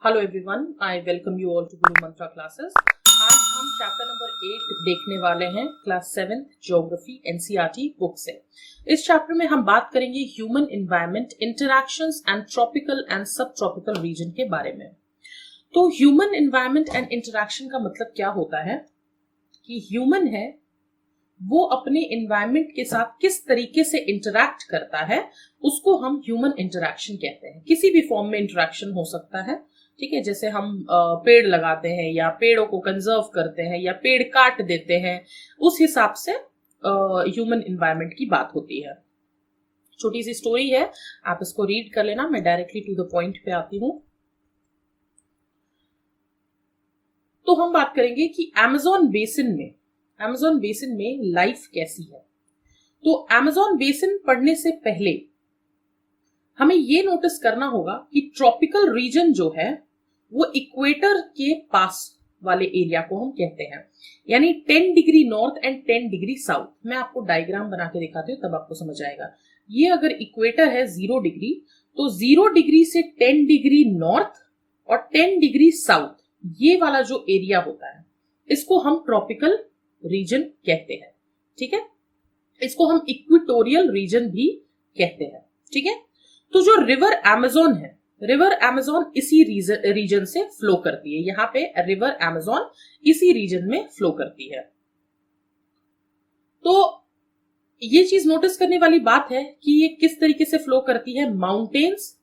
Hello everyone, I welcome you all to Guru Mantra classes. आज हम chapter number 8 देखने वाले हैं, क्लास 7 ज्योग्राफी एनसीईआरटी बुक से। इस चैप्टर में हम बात करेंगे human environment, interactions and tropical and सब ट्रॉपिकल रीजन के बारे में। तो ह्यूमन एनवायरनमेंट एंड इंटरैक्शन का मतलब क्या होता है कि ह्यूमन है वो अपने एनवायरनमेंट के साथ किस तरीके से इंटरैक्ट करता है, उसको हम ह्यूमन इंटरैक्शन कहते हैं। किसी भी फॉर्म में इंटरैक्शन हो सकता है, ठीक है। जैसे हम पेड़ लगाते हैं या पेड़ों को कंजर्व करते हैं या पेड़ काट देते हैं, उस हिसाब से ह्यूमन एनवायरनमेंट की बात होती है। छोटी सी स्टोरी है, आप इसको रीड कर लेना। मैं डायरेक्टली टू द पॉइंट पे आती हूँ। तो हम बात करेंगे कि अमेज़न बेसिन में लाइफ कैसी है। तो अमेज़न बेसिन पढ़ने से पहले हमें यह नोटिस करना होगा कि ट्रॉपिकल रीजन जो है वो इक्वेटर के पास वाले एरिया को हम कहते हैं, यानी 10 degree north and 10 degree south. मैं आपको डायग्राम बना के दिखाती हूँ, तब आपको समझ आएगा। ये अगर इक्वेटर है 0 डिग्री, तो 0 डिग्री से 10 डिग्री नॉर्थ और 10 डिग्री साउथ, ये वाला जो एरिया होता है इसको हम ट्रॉपिकल रीजन कहते हैं, ठीक है। इसको हम इक्वेटोरियल रीजन भी कहते हैं, ठीक है। तो जो रिवर अमेज़न है, रिवर अमेज़न इसी रीजन से फ्लो करती है। यहां पे रिवर अमेज़न इसी रीजन में फ्लो करती है। तो ये चीज नोटिस करने वाली बात है कि ये किस तरीके से फ्लो करती है। Mountains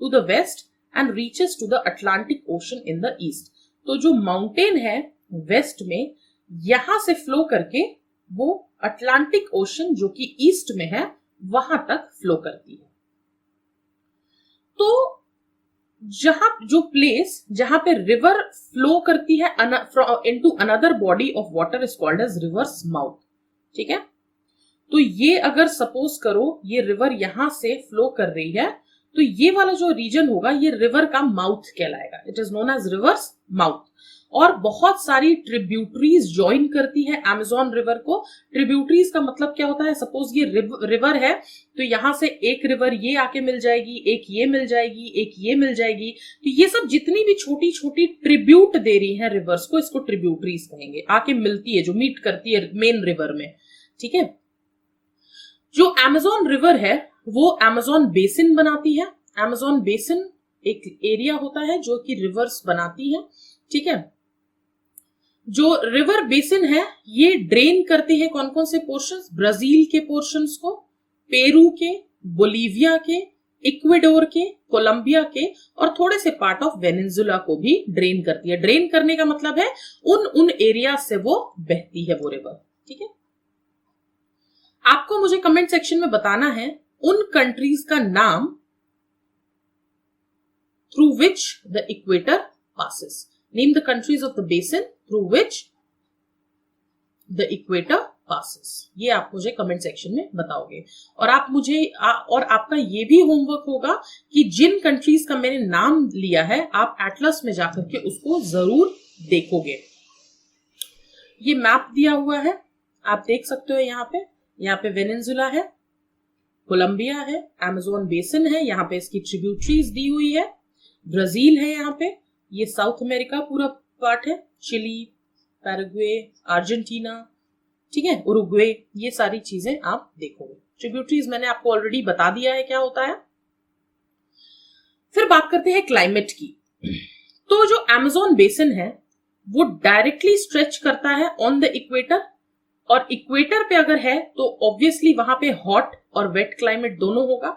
to the west and reaches to the Atlantic ocean in the east. तो जो माउंटेन है वेस्ट में, यहां से फ्लो करके वो अटलांटिक ओशन जो कि ईस्ट में है वहां तक फ्लो करती है। तो जहां पे रिवर फ्लो करती है into another body of water is called as river's mouth, ठीक है। तो ये अगर सपोज करो ये रिवर यहां से फ्लो कर रही है, तो ये वाला जो रीजन होगा ये रिवर का माउथ कहलाएगा। It is known as river's mouth. और बहुत सारी ट्रिब्यूटरीज ज्वाइन करती है अमेज़न रिवर को। ट्रिब्यूटरीज का मतलब क्या होता है, सपोज ये रिवर है तो यहां से एक रिवर ये आके मिल जाएगी, एक ये मिल जाएगी, एक ये मिल जाएगी। तो ये सब जितनी भी छोटी छोटी ट्रिब्यूट दे रही है रिवर्स को, इसको ट्रिब्यूटरीज कहेंगे। आके मिलती है, जो मीट करती है मेन रिवर में, ठीक है। जो अमेज़न रिवर है वो अमेज़न बेसिन बनाती है। अमेज़न बेसिन एक एरिया होता है जो कि रिवर्स बनाती है, ठीक है। जो रिवर बेसिन है ये ड्रेन करते हैं कौन कौन से पोर्शंस, ब्राजील के पोर्शंस को, पेरू के, बोलीविया के, इक्वेडोर के, कोलंबिया के और थोड़े से पार्ट ऑफ वेनेजुला को भी ड्रेन करती है। ड्रेन करने का मतलब है उन एरिया से वो बहती है वो रिवर, ठीक है। आपको मुझे कमेंट सेक्शन में बताना है उन कंट्रीज का नाम through which the equator passes. Name the countries of the basin through which the equator passes। ये आप मुझे कमेंट सेक्शन में बताओगे। और आप मुझे और आपका ये भी होमवर्क होगा कि जिन कंट्रीज का मैंने नाम लिया है आप एटलस में जाकर के उसको जरूर देखोगे। ये मैप दिया हुआ है, आप देख सकते हो। यहाँ पे वेनेजुला है, कोलंबिया है, अमेज़न बेसिन है, यहाँ पे इसकी ट्रिब्यूटरीज दी हुई है, ब्राजील है, यहाँ पे ये साउथ अमेरिका पूरा पार्ट है, चिली, पैराग्वे, अर्जेंटीना, ठीक है, उरुग्वे, ये सारी चीजें आप देखोगे। ट्रिब्यूटरीज मैंने आपको ऑलरेडी बता दिया है क्या होता है। फिर बात करते हैं क्लाइमेट की। तो जो अमेज़न बेसिन है वो डायरेक्टली स्ट्रेच करता है ऑन द इक्वेटर, और इक्वेटर पे अगर है तो ऑब्वियसली वहां पे हॉट और वेट क्लाइमेट दोनों होगा,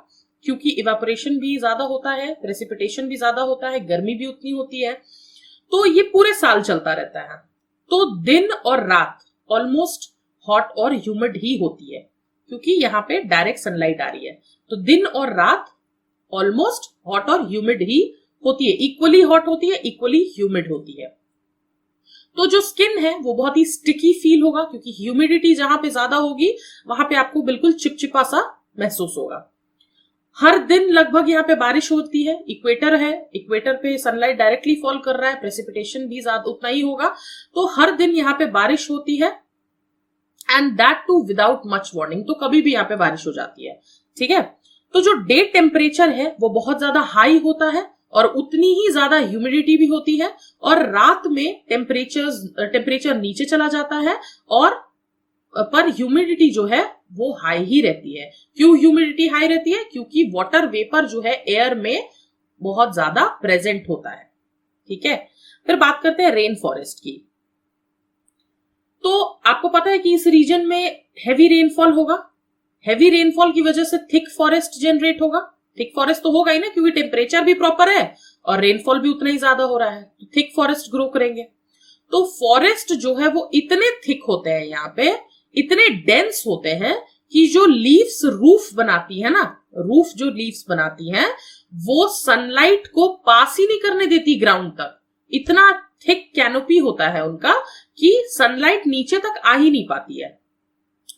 क्योंकि इवेपोरेशन भी ज्यादा होता है, प्रेसिपिटेशन भी ज्यादा होता है, गर्मी भी उतनी होती है। तो ये पूरे साल चलता रहता है। तो दिन और रात ऑलमोस्ट हॉट और ह्यूमिड ही होती है, क्योंकि यहाँ पे डायरेक्ट सनलाइट आ रही है। तो दिन और रात ऑलमोस्ट हॉट और ह्यूमिड ही होती है, इक्वली हॉट होती है, इक्वली ह्यूमिड होती है। तो जो स्किन है वो बहुत ही स्टिकी फील होगा, क्योंकि ह्यूमिडिटी जहां पे ज्यादा होगी वहां पे आपको बिल्कुल चिपचिपा सा महसूस होगा। हर दिन लगभग यहाँ पे बारिश होती है। इक्वेटर है, इक्वेटर पे सनलाइट डायरेक्टली फॉल कर रहा है, प्रेसिपिटेशन भी ज्यादा उतना ही होगा। तो हर दिन यहाँ पे बारिश होती है, and that too without much warning. तो कभी भी यहाँ पे बारिश हो जाती है, ठीक है। तो जो डे टेम्परेचर है वो बहुत ज्यादा हाई होता है और उतनी ही ज्यादा ह्यूमिडिटी भी होती है, और रात में टेम्परेचर नीचे चला जाता है, और पर ह्यूमिडिटी जो है वो हाई ही रहती है। क्यों ह्यूमिडिटी हाई रहती है? क्योंकि वाटर वेपर जो है एयर में बहुत ज्यादा प्रेजेंट होता है। ठीक है, फिर बात करते हैं रेन फॉरेस्ट की। तो आपको पता है कि इस रीजन में हैवी रेनफॉल होगा। हैवी रेनफॉल की वजह से थिक फॉरेस्ट जनरेट होगा। थिक फॉरेस्ट तो होगा ही ना, क्योंकि टेम्परेचर भी प्रॉपर है और रेनफॉल भी उतना ही ज्यादा हो रहा है, तो थिक फॉरेस्ट ग्रो करेंगे। तो फॉरेस्ट जो है वो इतने थिक होते हैं, यहाँ पे इतने डेंस होते हैं कि जो लीव्स रूफ बनाती है ना, रूफ जो लीव्स बनाती हैं वो सनलाइट को पास ही नहीं करने देती ग्राउंड तक। इतना थिक कैनोपी होता है उनका कि सनलाइट नीचे तक आ ही नहीं पाती है।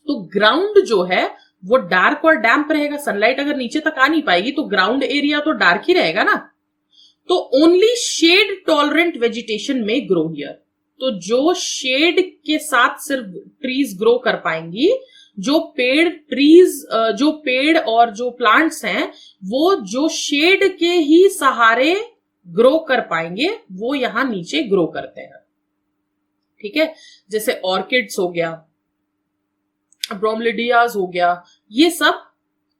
तो ग्राउंड जो है वो डार्क और डैम्प रहेगा। सनलाइट अगर नीचे तक आ नहीं पाएगी तो ग्राउंड एरिया तो डार्क ही रहेगा ना। तो ओनली शेड टॉलरेंट वेजिटेशन में ग्रो हियर। तो जो शेड के साथ सिर्फ ट्रीज ग्रो कर पाएंगी, जो पेड़ और जो प्लांट्स हैं वो जो शेड के ही सहारे ग्रो कर पाएंगे, वो यहां नीचे ग्रो करते हैं। ठीक है, जैसे ऑर्किड्स हो गया, ब्रोमलिडियाज हो गया, ये सब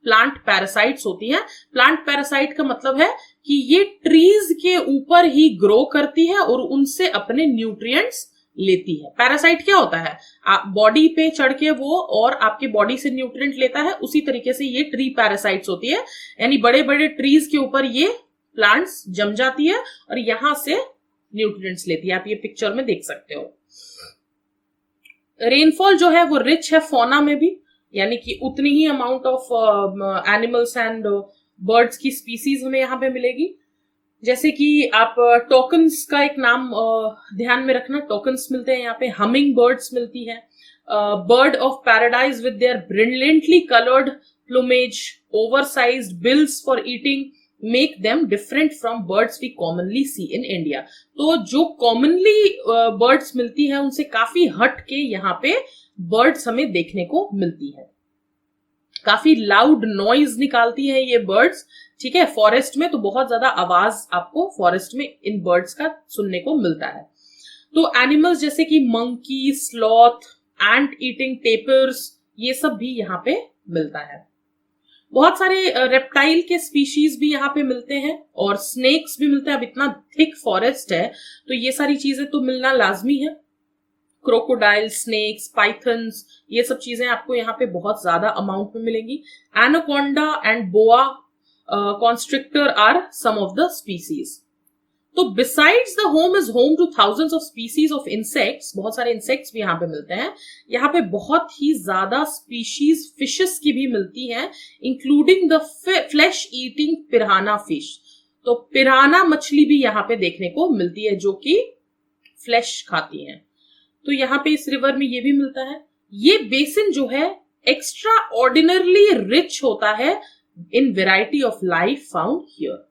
प्लांट पैरासाइट्स होती हैं। प्लांट पैरासाइट का मतलब है कि ये ट्रीज के ऊपर ही ग्रो करती है और उनसे अपने न्यूट्रिएंट्स लेती है। पैरासाइट क्या होता है? आप बॉडी पे चढ़ के वो और आपके बॉडी से न्यूट्रिएंट लेता है, उसी तरीके से ये ट्री पैरासाइट्स होती है। यानी बड़े बड़े ट्रीज के ऊपर ये प्लांट्स जम जाती है और यहां से न्यूट्रिएंट्स लेती है। आप ये पिक्चर में देख सकते हो। रेनफॉल जो है वो रिच है फौना में भी, यानी कि उतनी ही amount of animals and birds की स्पीसीज हमें यहाँ पे मिलेगी। जैसे कि आप टोकन्स का एक नाम ध्यान में रखना, टोकन्स मिलते हैं यहाँ पे। हमिंग बर्ड्स मिलती है, bird of paradise with their brilliantly coloured plumage, oversized bills for eating make them different from birds we commonly see in India. तो जो कॉमनली बर्ड्स मिलती है उनसे काफी हट के यहाँ पे बर्ड्स हमें देखने को मिलती है। काफी लाउड नॉइज निकालती है ये बर्ड्स। ठीक है, फॉरेस्ट में तो बहुत ज्यादा आवाज आपको फॉरेस्ट में इन बर्ड्स का सुनने को मिलता है। तो एनिमल्स जैसे कि मंकी, स्लॉथ, एंट ईटिंग टेपर्स, ये सब भी यहाँ पे मिलता है। बहुत सारे रेप्टाइल के स्पीशीज भी यहाँ पे मिलते हैं और स्नेक्स भी मिलते हैं। अब इतना थिक फॉरेस्ट है तो ये सारी चीजें तो मिलना लाजमी है। क्रोकोडाइल, स्नेक्स, पाइथन्स, ये सब चीजें आपको यहाँ पे बहुत ज्यादा अमाउंट में मिलेंगी। Anaconda and boa constrictor are some of the species. तो besides the home is home to thousands of species of insects, बहुत सारे इंसेक्ट्स भी यहाँ पे मिलते हैं। यहाँ पे बहुत ही ज्यादा स्पीशीज फिशेस की भी मिलती हैं, including the flesh eating पिराना fish. तो पिराना मछली भी यहाँ पे देखने को मिलती है जो कि फ्लैश खाती हैं। तो यहाँ पे इस रिवर में ये भी मिलता है। ये बेसिन जो है एक्स्ट्रा ऑर्डिनरली रिच होता है इन variety of life found here.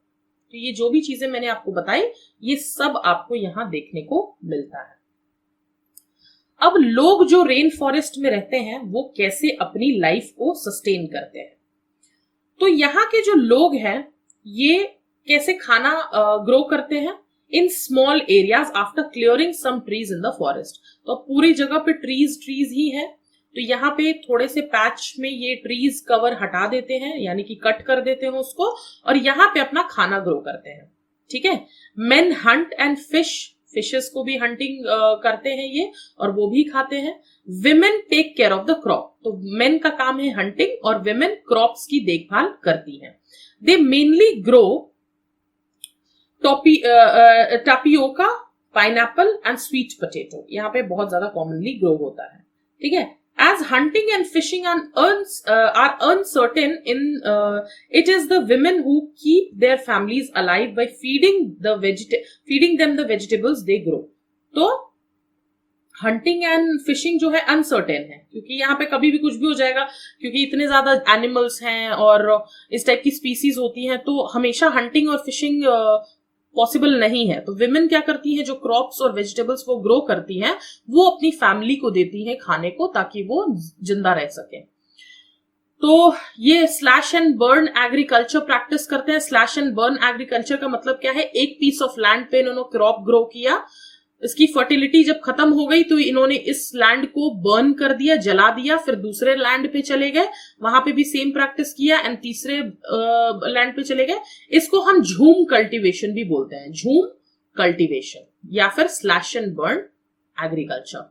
तो ये जो भी चीजें मैंने आपको बताई ये सब आपको यहां देखने को मिलता है। अब लोग जो रेन फॉरेस्ट में रहते हैं वो कैसे अपनी लाइफ को सस्टेन करते हैं। तो यहाँ के जो लोग हैं ये कैसे खाना ग्रो करते हैं in small areas after clearing some trees in the forest. तो पूरी जगह पे ट्रीज ही है, तो यहाँ पे थोड़े से पैच में ये ट्रीज कवर हटा देते हैं, यानी कि कट कर देते हैं उसको, और यहाँ पे अपना खाना ग्रो करते हैं। ठीक है, मेन हंट एंड फिशेस को भी हंटिंग करते हैं ये और वो भी खाते हैं। Women take care of the crop, तो मेन का काम है हंटिंग और विमेन क्रॉप्स की देखभाल करती हैं। They mainly grow tapioca, pineapple and sweet potato, यहाँ पे बहुत ज्यादा कॉमनली ग्रो होता है। ठीक है, as hunting and fishing are uncertain it is the women who keep their families alive by feeding them the vegetables they grow। तो hunting and fishing जो है अनसर्टेन है, क्योंकि यहाँ पे कभी भी कुछ भी हो जाएगा, क्योंकि इतने ज्यादा एनिमल्स हैं और इस टाइप की स्पीसीज होती हैं, तो हमेशा हंटिंग और फिशिंग पॉसिबल नहीं है। तो विमेन क्या करती हैं, जो क्रॉप्स और वेजिटेबल्स वो ग्रो करती हैं वो अपनी फैमिली को देती हैं खाने को, ताकि वो जिंदा रह सके। तो ये slash and burn agriculture practice करते हैं। स्लैश एंड बर्न एग्रीकल्चर का मतलब क्या है, एक पीस ऑफ लैंड पे इन्होंने क्रॉप ग्रो किया, इसकी फर्टिलिटी जब खत्म हो गई तो इन्होंने इस लैंड को बर्न कर दिया, जला दिया, फिर दूसरे लैंड पे चले गए, वहां पे भी सेम प्रैक्टिस किया एंड तीसरे लैंड पे चले गए। इसको हम झूम कल्टीवेशन भी बोलते हैं, झूम कल्टीवेशन या फिर स्लैश एंड बर्न एग्रीकल्चर।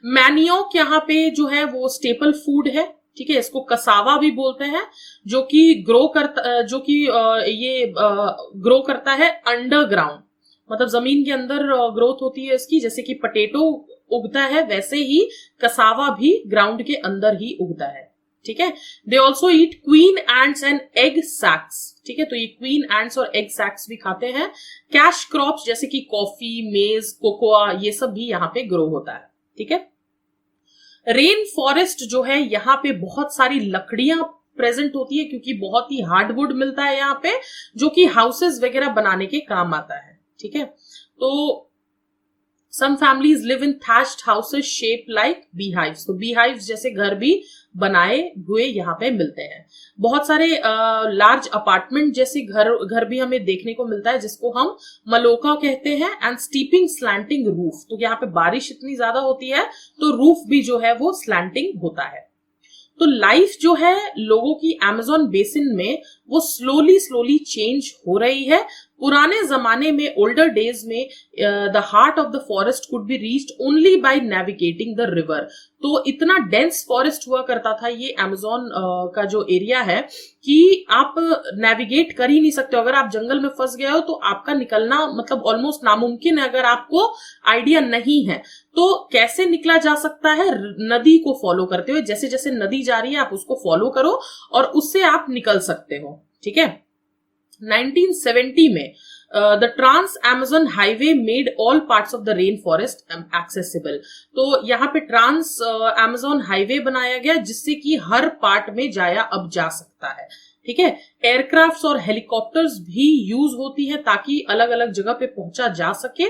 मैनियोक यहाँ पे जो है वो स्टेपल फूड है, ठीक है, इसको कसावा भी बोलते हैं, जो कि ग्रो करता है अंडरग्राउंड, मतलब जमीन के अंदर ग्रोथ होती है इसकी। जैसे कि पटेटो उगता है वैसे ही कसावा भी ग्राउंड के अंदर ही उगता है, ठीक है। They also eat queen ants and egg sacs, ठीक है, तो ये क्वीन एंड्स और एग सैक्स भी खाते हैं। कैश क्रॉप्स जैसे कि कॉफी, मेज, कोकोआ, ये सब भी यहाँ पे ग्रो होता है, ठीक है। रेन फॉरेस्ट जो है यहाँ पे बहुत सारी लकड़ियां प्रेजेंट होती है, क्योंकि बहुत ही हार्डवुड मिलता है यहाँ पे, जो कि हाउसेस वगैरह बनाने के काम आता है, ठीक है। तो some families live in thatched houses shape like beehives, तो बीहाइव्स जैसे घर भी बनाए हुए यहाँ पे मिलते हैं। बहुत सारे लार्ज अपार्टमेंट जैसे घर भी हमें देखने को मिलता है, जिसको हम मलोका कहते हैं। एंड स्टीपिंग स्लैंटिंग रूफ, तो यहाँ पे बारिश इतनी ज्यादा होती है तो रूफ भी जो है वो स्लैंटिंग होता है। तो लाइफ जो है लोगों की अमेज़न बेसिन में वो स्लोली चेंज हो रही है। पुराने जमाने में, ओल्डर डेज में, the heart of the forest could be reached only by navigating the river. तो इतना डेंस फॉरेस्ट हुआ करता था ये अमेज़न का जो एरिया है कि आप नेविगेट कर ही नहीं सकते। अगर आप जंगल में फंस गए हो तो आपका निकलना मतलब ऑलमोस्ट नामुमकिन है, अगर आपको आइडिया नहीं है। तो कैसे निकला जा सकता है, नदी को फॉलो करते हुए, जैसे जैसे नदी जा रही है आप उसको फॉलो करो और उससे आप निकल सकते हो, ठीक है। 1970 में the trans Amazon highway made all parts of the rain forest accessible. तो यहाँ पे ट्रांस अमेज़न हाईवे बनाया गया जिससे कि हर पार्ट में जाया अब जा सकता है, ठीक है। एयरक्राफ्ट्स और हेलीकॉप्टर्स भी यूज होती है ताकि अलग अलग जगह पे पहुंचा जा सके।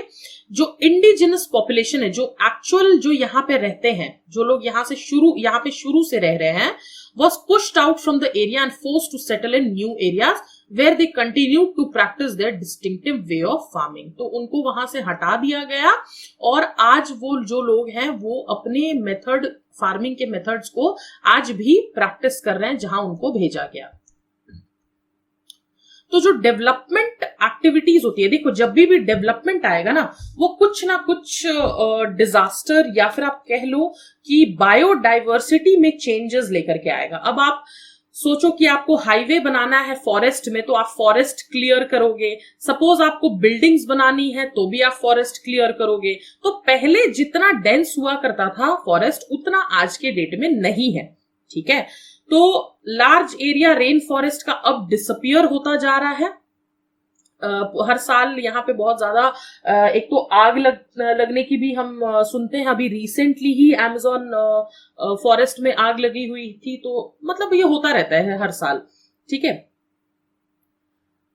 जो इंडिजिनस पॉपुलेशन है, जो एक्चुअल जो यहाँ पे रहते हैं, जो लोग यहाँ पे शुरू से रह रहे हैं, was pushed out from the area and forced to settle in new areas where they continued to practice their distinctive way of farming। तो उनको वहां से हटा दिया गया और आज वो जो लोग हैं वो अपने मेथड, फार्मिंग के मेथड्स को आज भी प्रैक्टिस कर रहे हैं जहां उनको भेजा गया। तो जो डेवलपमेंट एक्टिविटीज होती है, देखो जब भी डेवलपमेंट आएगा ना, वो कुछ ना कुछ डिजास्टर या फिर आप कह लो कि बायोडाइवर्सिटी में चेंजेस लेकर के आएगा। अब आप सोचो कि आपको हाईवे बनाना है फॉरेस्ट में, तो आप फॉरेस्ट क्लियर करोगे। सपोज आपको बिल्डिंग्स बनानी है तो भी आप फॉरेस्ट क्लियर करोगे। तो पहले जितना डेंस हुआ करता था फॉरेस्ट, उतना आज के डेट में नहीं है, ठीक है। तो लार्ज एरिया रेन फॉरेस्ट का अब डिसअपियर होता जा रहा है। हर साल यहाँ पे बहुत ज्यादा एक तो आग लगने की भी हम सुनते हैं। अभी रिसेंटली ही अमेज़न फॉरेस्ट में आग लगी हुई थी, तो मतलब ये होता रहता है हर साल, ठीक है।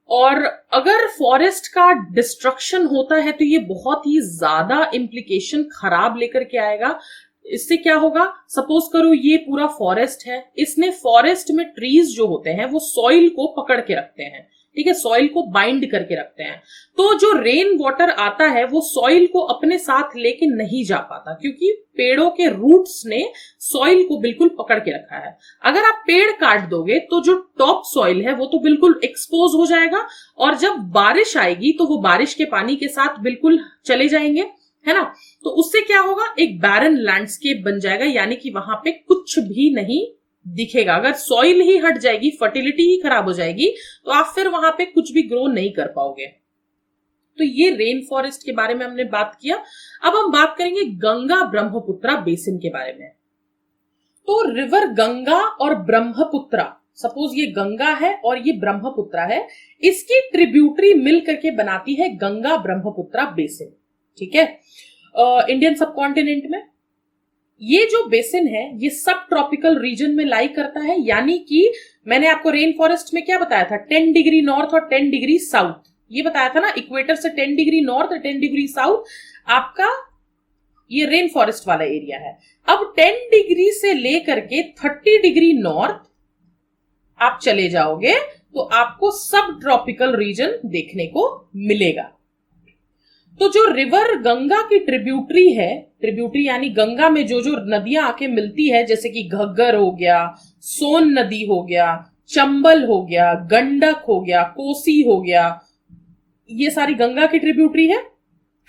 और अगर फॉरेस्ट का डिस्ट्रक्शन होता है तो ये बहुत ही ज्यादा इम्प्लीकेशन खराब लेकर के आएगा। इससे क्या होगा, सपोज करो ये पूरा फॉरेस्ट है, इसने फॉरेस्ट में ट्रीज जो होते हैं वो सॉइल को पकड़ के रखते हैं, ठीक है, सॉइल को बाइंड करके रखते हैं। तो जो रेन वाटर आता है वो सॉइल को अपने साथ लेके नहीं जा पाता, क्योंकि पेड़ों के रूट्स ने सॉइल को बिल्कुल पकड़ के रखा है। अगर आप पेड़ काट दोगे तो जो टॉप सॉइल है वो तो बिल्कुल एक्सपोज हो जाएगा, और जब बारिश आएगी तो वो बारिश के पानी के साथ बिल्कुल चले जाएंगे, है ना। तो उससे क्या होगा, एक बैरन लैंडस्केप बन जाएगा, यानी कि वहां पे कुछ भी नहीं दिखेगा। अगर सॉइल ही हट जाएगी, फर्टिलिटी ही खराब हो जाएगी, तो आप फिर वहां पे कुछ भी ग्रो नहीं कर पाओगे। तो ये रेन फॉरेस्ट के बारे में हमने बात किया। अब हम बात करेंगे गंगा ब्रह्मपुत्रा बेसिन के बारे में। तो रिवर गंगा और ब्रह्मपुत्रा, सपोज ये गंगा है और ये ब्रह्मपुत्रा है, इसकी ट्रिब्यूटरी मिल करके बनाती है गंगा ब्रह्मपुत्रा बेसिन, ठीक है। इंडियन सब कॉन्टिनेंट में ये जो बेसिन है ये सब ट्रॉपिकल रीजन में लाई करता है, यानी कि मैंने आपको रेन फॉरेस्ट में क्या बताया था, 10 डिग्री नॉर्थ और 10 डिग्री साउथ, ये बताया था ना, इक्वेटर से 10 डिग्री नॉर्थ और 10 डिग्री साउथ आपका ये रेन फॉरेस्ट वाला एरिया है। अब 10 डिग्री से लेकर के 30 डिग्री नॉर्थ आप चले जाओगे तो आपको सब ट्रॉपिकल रीजन देखने को मिलेगा। तो जो रिवर गंगा की ट्रिब्यूटरी है, ट्रिब्यूटरी यानी गंगा में जो जो नदियां आके मिलती है, जैसे कि घग्गर हो गया, सोन नदी हो गया, चंबल हो गया, गंडक हो गया, कोसी हो गया, ये सारी गंगा की ट्रिब्यूटरी है।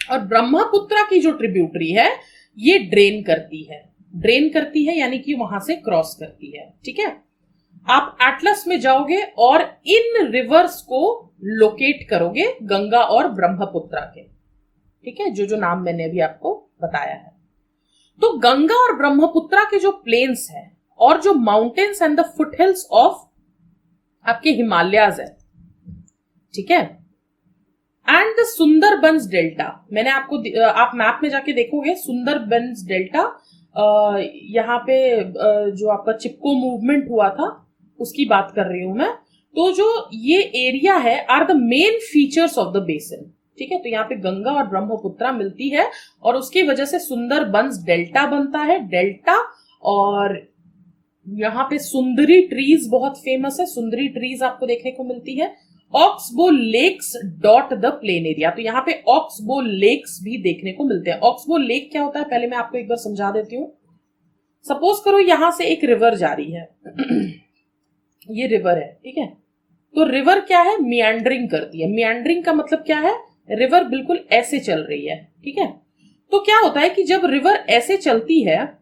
और ब्रह्मपुत्रा की जो ट्रिब्यूटरी है ये ड्रेन करती है यानी कि वहां से क्रॉस करती है। ठीक है, आप एटलस में जाओगे और इन रिवर्स को लोकेट करोगे, गंगा और ब्रह्मपुत्रा के। ठीक है, जो जो नाम मैंने अभी आपको बताया है। तो गंगा और ब्रह्मपुत्रा के जो प्लेन्स हैं और जो mountains and the foothills of आपके हिमालयाज है, ठीक है, एंड द सुंदरबंस डेल्टा, मैंने आपको आप मैप में जाके देखोगे सुंदरबंस डेल्टा, यहाँ पे जो आपका चिपको मूवमेंट हुआ था उसकी बात कर रही हूं मैं। तो जो ये एरिया है are the main features of the basin. ठीक है, तो यहाँ पे गंगा और ब्रह्मपुत्रा मिलती है और उसकी वजह से सुंदरबंस डेल्टा बनता है, डेल्टा। और यहाँ पे सुंदरी ट्रीज बहुत फेमस है, सुंदरी ट्रीज आपको देखने को मिलती है। Oxbow lakes dot the plain area, तो यहाँ पे ऑक्सबो लेक्स भी देखने को मिलते हैं। ऑक्सबो लेक क्या होता है पहले मैं आपको एक बार समझा देती हूँ। सपोज करो यहां से एक रिवर जा रही है ये रिवर है, ठीक है, तो रिवर क्या है, मियांड्रिंग करती है। मियांड्रिंग का मतलब क्या है, रिवर बिल्कुल ऐसे चल रही है। ठीक है, तो क्या होता है कि जब रिवर ऐसे चलती है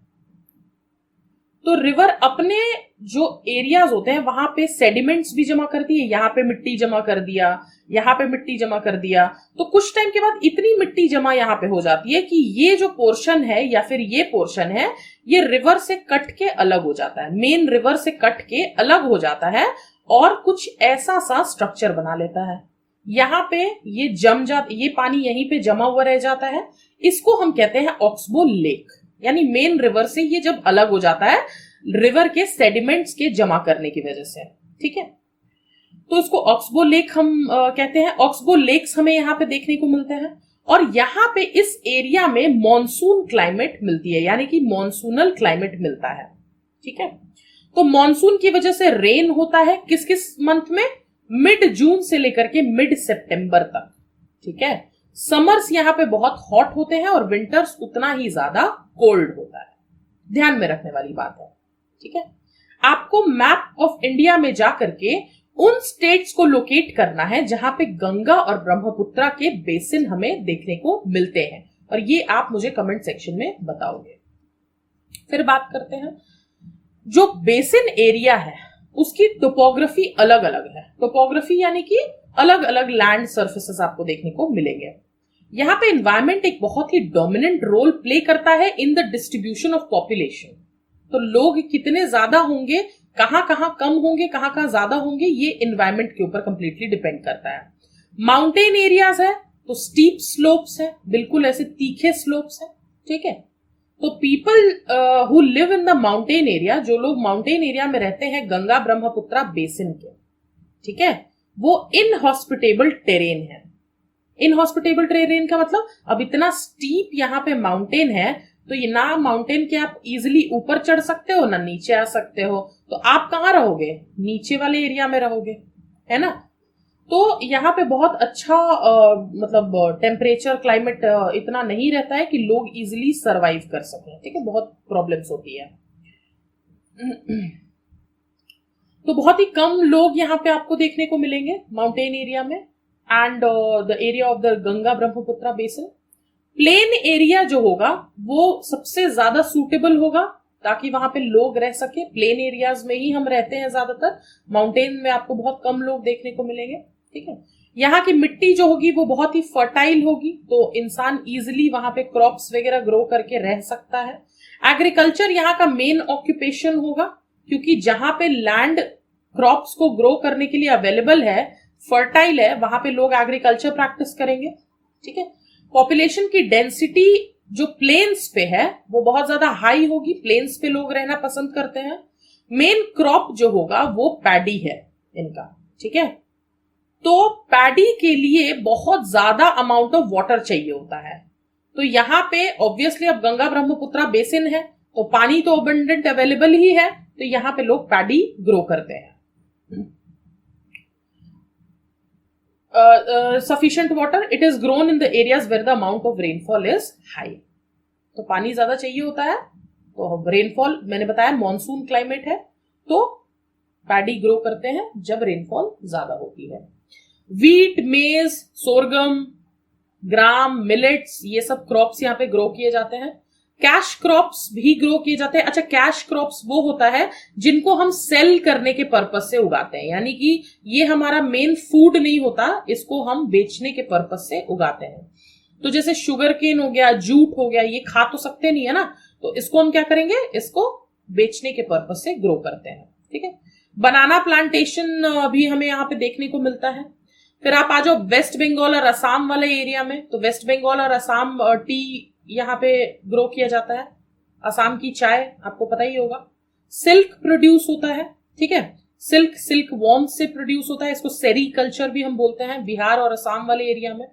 तो रिवर अपने जो एरियाज होते हैं वहां पे सेडिमेंट्स भी जमा करती है। यहाँ पे मिट्टी जमा कर दिया, यहाँ पे मिट्टी जमा कर दिया, तो कुछ टाइम के बाद इतनी मिट्टी जमा यहाँ पे हो जाती है कि ये जो पोर्शन है या फिर ये पोर्शन है ये रिवर से कट के अलग हो जाता है, मेन रिवर से कट के अलग हो जाता है और कुछ ऐसा सा स्ट्रक्चर बना लेता है। यहाँ पे ये ये पानी यहीं पे जमा हुआ रह जाता है, इसको हम कहते हैं ऑक्सबो लेक। यानी मेन रिवर से ये जब अलग हो जाता है रिवर के सेडिमेंट्स के जमा करने की वजह से। ठीक है, तो इसको ऑक्सबो लेक हम कहते हैं। ऑक्सबो लेक्स हमें यहाँ पे देखने को मिलते हैं और यहाँ पे इस एरिया में मॉनसून क्लाइमेट मिलती है, यानी कि मॉनसूनल क्लाइमेट मिलता है। ठीक है, तो मॉनसून की वजह से रेन होता है किस किस मंथ में, मिड जून से लेकर के मिड सितंबर तक। ठीक है, समर्स यहाँ पे बहुत हॉट होते हैं और विंटर्स उतना ही ज्यादा कोल्ड होता है, ध्यान में रखने वाली बात है। ठीक है, आपको मैप ऑफ इंडिया में जाकर के उन स्टेट्स को लोकेट करना है जहां पे गंगा और ब्रह्मपुत्रा के बेसिन हमें देखने को मिलते हैं, और ये आप मुझे कमेंट सेक्शन में बताओगे। फिर बात करते हैं, जो बेसिन एरिया है उसकी टोपोग्राफी अलग अलग है। टोपोग्राफी यानी कि अलग अलग लैंड सर्फेसेस आपको देखने को मिलेंगे। यहाँ पे एनवायरमेंट एक बहुत ही डोमिनेंट रोल प्ले करता है in the distribution of population. तो लोग कितने ज्यादा होंगे, कहां कहां कम होंगे, कहां कहां ज्यादा होंगे, ये एनवायरमेंट के ऊपर कंप्लीटली डिपेंड करता है। माउंटेन एरियाज है तो स्टीप स्लोप्स है, बिल्कुल ऐसे तीखे स्लोप्स है। ठीक है, तो people who live in the mountain area, जो लोग माउंटेन एरिया में रहते हैं गंगा ब्रह्मपुत्रा बेसिन के, ठीक है, वो इनहॉस्पिटेबल टेरेन है। इनहॉस्पिटेबल टेरेन का मतलब अब इतना स्टीप यहाँ पे माउंटेन है तो ये ना माउंटेन के आप इजिली ऊपर चढ़ सकते हो ना नीचे आ सकते हो, तो आप कहाँ रहोगे, नीचे वाले एरिया में रहोगे, है ना। तो यहाँ पे बहुत अच्छा मतलब टेम्परेचर क्लाइमेट इतना नहीं रहता है कि लोग इजिली सरवाइव कर सकें। ठीक है, बहुत प्रॉब्लम्स होती है। तो बहुत ही कम लोग यहाँ पे आपको देखने को मिलेंगे माउंटेन एरिया में and the area of the Ganga Brahmaputra basin. Plain area जो होगा वो सबसे ज्यादा सूटेबल होगा ताकि वहां पे लोग रह सके। प्लेन एरियाज में ही हम रहते हैं ज्यादातर, माउंटेन में आपको बहुत कम लोग देखने को मिलेंगे। ठीक है, यहाँ की मिट्टी जो होगी वो बहुत ही फर्टाइल होगी तो इंसान इजिली वहां पे क्रॉप्स वगैरह ग्रो करके रह सकता है। एग्रीकल्चर यहाँ का मेन ऑक्यूपेशन होगा क्योंकि जहां पे लैंड क्रॉप्स को ग्रो करने के लिए अवेलेबल है, फर्टाइल है, वहां पे लोग एग्रीकल्चर प्रैक्टिस करेंगे। ठीक है, पॉपुलेशन की डेंसिटी जो प्लेन्स पे है वो बहुत ज्यादा हाई होगी, प्लेन्स पे लोग रहना पसंद करते हैं। मेन क्रॉप जो होगा वो पैडी है इनका। ठीक है, तो पैडी के लिए बहुत ज्यादा अमाउंट ऑफ वाटर चाहिए होता है। तो यहाँ पे ऑब्वियसली अब गंगा ब्रह्मपुत्रा बेसिन है तो पानी तो अबंडेंट अवेलेबल ही है, तो यहाँ पे लोग पैडी ग्रो करते हैं। Sufficient water, it is grown in the areas where the amount of rainfall is high। तो पानी ज्यादा चाहिए होता है, तो रेनफॉल मैंने बताया मॉनसून क्लाइमेट है, तो पैडी ग्रो करते हैं जब रेनफॉल ज्यादा होती है। वीट, मेज, सोरगम, ग्राम, मिलेट्स, ये सब क्रॉप्स यहाँ पे ग्रो किए जाते हैं। कैश क्रॉप्स भी ग्रो किए जाते हैं। अच्छा, कैश क्रॉप्स वो होता है जिनको हम सेल करने के पर्पज से उगाते हैं, यानी कि ये हमारा मेन फूड नहीं होता, इसको हम बेचने के पर्पज से उगाते हैं। तो जैसे शुगर केन हो गया, जूट हो गया, ये खा तो सकते नहीं है ना, तो इसको हम क्या करेंगे, इसको बेचने के पर्पज से ग्रो करते हैं। ठीक है, बनाना प्लांटेशन भी हमें यहाँ पे देखने को मिलता है। फिर आप आ जाओ वेस्ट बंगाल और असम वाले एरिया में, तो वेस्ट बंगाल और असम टी यहाँ पे ग्रो किया जाता है। असम की चाय आपको पता ही होगा। सिल्क प्रोड्यूस होता है, ठीक है, सिल्क वॉर्म से प्रोड्यूस होता है, इसको सेरीकल्चर भी हम बोलते हैं बिहार और असम वाले एरिया में।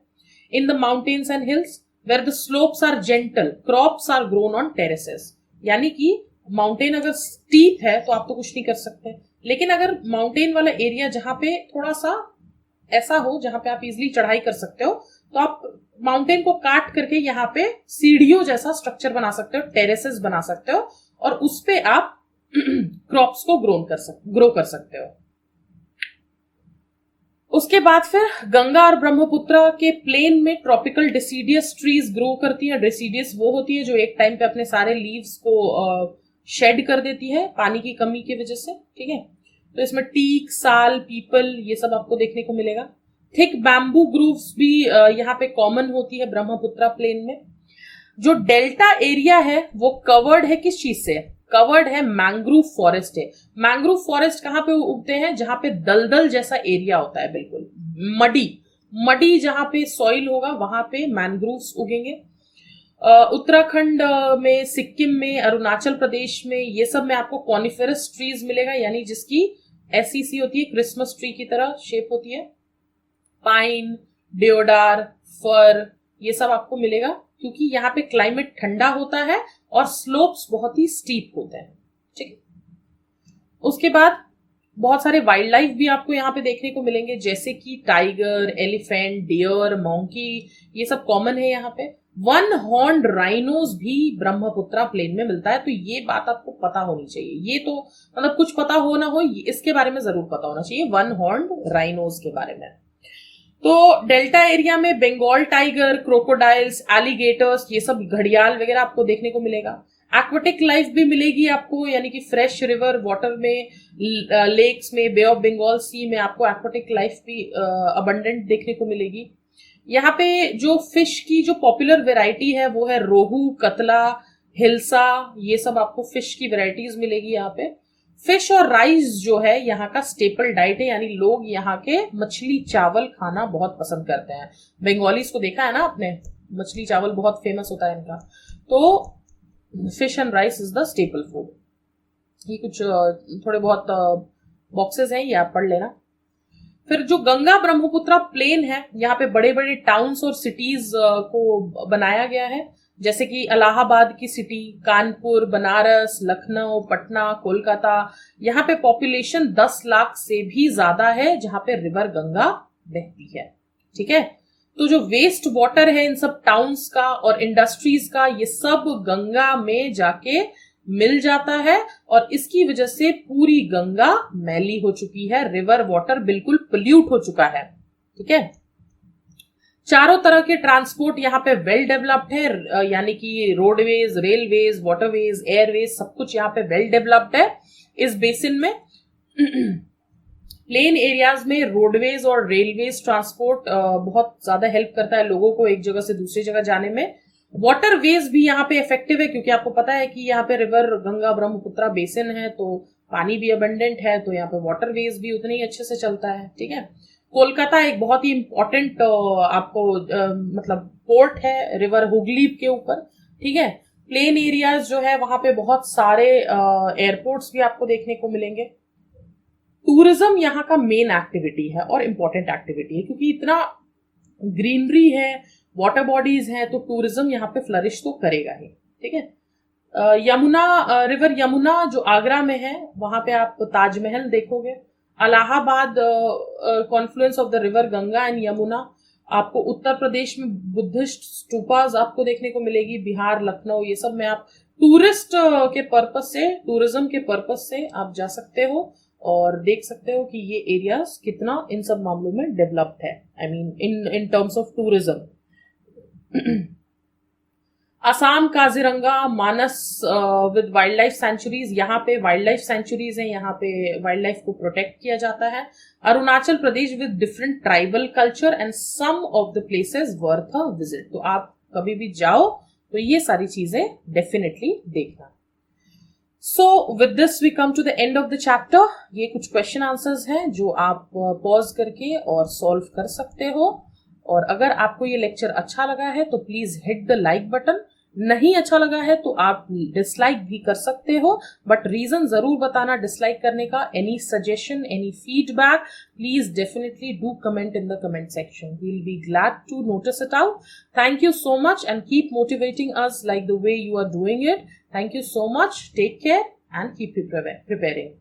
In the mountains and hills where the slopes are gentle crops are grown on terraces, यानी कि माउंटेन अगर स्टीप है तो आप तो कुछ नहीं कर सकते, लेकिन अगर माउंटेन वाला एरिया जहां पे थोड़ा सा ऐसा हो जहां पे आप इजिली चढ़ाई कर सकते हो, तो आप माउंटेन को काट करके यहाँ पे सीढ़ियों जैसा स्ट्रक्चर बना सकते हो, टेरेसेस बना सकते हो, और उस पे आप क्रॉप्स को ग्रो कर सकते हो। उसके बाद फिर गंगा और ब्रह्मपुत्र के प्लेन में ट्रॉपिकल डिसीडियस ट्रीज ग्रो करती हैं। डिसीडियस वो होती है जो एक टाइम पे अपने सारे लीव्स को शेड कर देती है पानी की कमी की वजह से। ठीक है, तो इसमें टीक, साल, पीपल, ये सब आपको देखने को मिलेगा। थिक बैम्बू ग्रूव्स भी यहाँ पे कॉमन होती है ब्रह्मपुत्रा प्लेन में। जो डेल्टा एरिया है वो कवर्ड है किस चीज से, कवर्ड है मैंग्रोव फॉरेस्ट है। मैंग्रोव फॉरेस्ट कहाँ पे उगते हैं, जहां पे दलदल जैसा एरिया होता है, बिल्कुल मडी जहां पे सॉइल होगा वहां पे मैंग्रोव्स उगेंगे। उत्तराखंड में, सिक्किम में, अरुणाचल प्रदेश में, ये सब में आपको कॉनिफेरस ट्रीज मिलेगा, यानी जिसकी ऐसी सी होती है, क्रिसमस ट्री की तरह शेप होती है। पाइन, डियोडार, फर, ये सब आपको मिलेगा, क्योंकि यहाँ पे क्लाइमेट ठंडा होता है और स्लोप्स बहुत ही स्टीप होते हैं। ठीक है, उसके बाद बहुत सारे वाइल्ड लाइफ भी आपको यहाँ पे देखने को मिलेंगे, जैसे कि टाइगर, एलिफेंट, डियर, मॉन्की, ये सब कॉमन है यहाँ पे। वन हॉर्न्ड राइनोज भी ब्रह्मपुत्रा प्लेन में मिलता है, तो ये बात आपको पता होनी चाहिए। ये तो मतलब कुछ पता हो ना हो, इसके बारे में जरूर पता होना चाहिए, वन हॉर्न्ड राइनोज के बारे में। तो डेल्टा एरिया में बंगाल टाइगर, क्रोकोडाइल्स, एलिगेटर्स, ये सब घड़ियाल वगैरह आपको देखने को मिलेगा। एक्वेटिक लाइफ भी मिलेगी आपको, यानी कि फ्रेश रिवर वाटर में, लेक्स में, बे ऑफ बंगाल सी में आपको एक्वेटिक लाइफ भी अबंडेंट देखने को मिलेगी। यहाँ पे जो फिश की जो पॉपुलर वेराइटी है वो है रोहू, कतला, हिल्सा, ये सब आपको फिश की वेराइटीज मिलेगी यहाँ पे। फिश और राइस जो है यहाँ का स्टेपल डाइट है, यानी लोग यहाँ के मछली चावल खाना बहुत पसंद करते हैं। बंगालीज को देखा है ना आपने, मछली चावल बहुत फेमस होता है इनका, तो fish and rice is the staple food. ये कुछ थोड़े बहुत बॉक्सेस हैं, ये आप पढ़ लेना। फिर जो गंगा ब्रह्मपुत्रा प्लेन है, यहाँ पे बड़े बड़े टाउन्स और सिटीज को बनाया गया है, जैसे कि इलाहाबाद की सिटी, कानपुर, बनारस, लखनऊ, पटना, कोलकाता। यहाँ पे पॉपुलेशन 10 लाख से भी ज्यादा है, जहां पे रिवर गंगा बहती है। ठीक है, तो जो वेस्ट वाटर है इन सब टाउन्स का और इंडस्ट्रीज का, ये सब गंगा में जाके मिल जाता है, और इसकी वजह से पूरी गंगा मैली हो चुकी है, रिवर वाटर बिल्कुल पोल्यूट हो चुका है। ठीक है, चारों तरह के ट्रांसपोर्ट यहाँ पे वेल डेवलप्ड है, यानी कि रोडवेज, रेलवेज, वाटरवेज, एयरवेज, सब कुछ यहाँ पे वेल डेवलप्ड है इस बेसिन में। प्लेन एरियाज में रोडवेज और रेलवेज ट्रांसपोर्ट बहुत ज्यादा हेल्प करता है लोगों को एक जगह से दूसरी जगह जाने में। वाटरवेज भी यहाँ पे इफेक्टिव है, क्योंकि आपको पता है कि यहाँ पे रिवर गंगा ब्रह्मपुत्रा बेसिन है, तो पानी भी अबंडेंट है, तो यहाँ पे वाटरवेज भी उतने ही अच्छे से चलता है। ठीक है, कोलकाता एक बहुत ही इंपॉर्टेंट आपको मतलब पोर्ट है रिवर हुगली के ऊपर। ठीक है, प्लेन एरियाज जो है वहां पे बहुत सारे एयरपोर्ट्स भी आपको देखने को मिलेंगे। टूरिज्म यहाँ का मेन एक्टिविटी है और इम्पोर्टेंट एक्टिविटी है, क्योंकि इतना ग्रीनरी है, वाटर बॉडीज हैं तो टूरिज्म यहाँ पे फ्लरिश तो करेगा ही, ठीक है। यमुना, रिवर यमुना जो आगरा में है, वहां पे आप ताजमहल देखोगे। Allahabad, Confluence of the river Ganga and Yamuna. आपको उत्तर प्रदेश में बुद्धिस्ट स्टूपास आपको देखने को मिलेगी। बिहार, लखनऊ, ये सब में आप टूरिस्ट के पर्पज से, टूरिज्म के पर्पज से आप जा सकते हो और देख सकते हो कि ये एरियाज कितना इन सब मामलों में डेवलप्ड है, I mean in terms of tourism. Assam, Kaziranga, Manas with wild life sanctuaries, यहाँ पे वाइल्ड लाइफ सेंचुरीज हैं, यहाँ पे वाइल्ड लाइफ को प्रोटेक्ट किया जाता है। Arunachal Pradesh with different tribal culture and some of the places worth a visit. तो आप कभी भी जाओ तो ये सारी चीजें डेफिनेटली देखना। So with this we come to the end of the chapter. ये कुछ क्वेश्चन आंसर्स हैं जो आप पॉज करके और सॉल्व कर सकते हो। और अगर आपको ये लेक्चर अच्छा लगा है तो please hit the like button. नहीं अच्छा लगा है तो आप डिसलाइक भी कर सकते हो, बट रीजन जरूर बताना डिसलाइक करने का। Any suggestion, any feedback, please definitely do comment in the comment section. We'll be glad to notice it out. Thank you so much and keep motivating us like the way you are doing it. Thank you so much. Take care and keep preparing.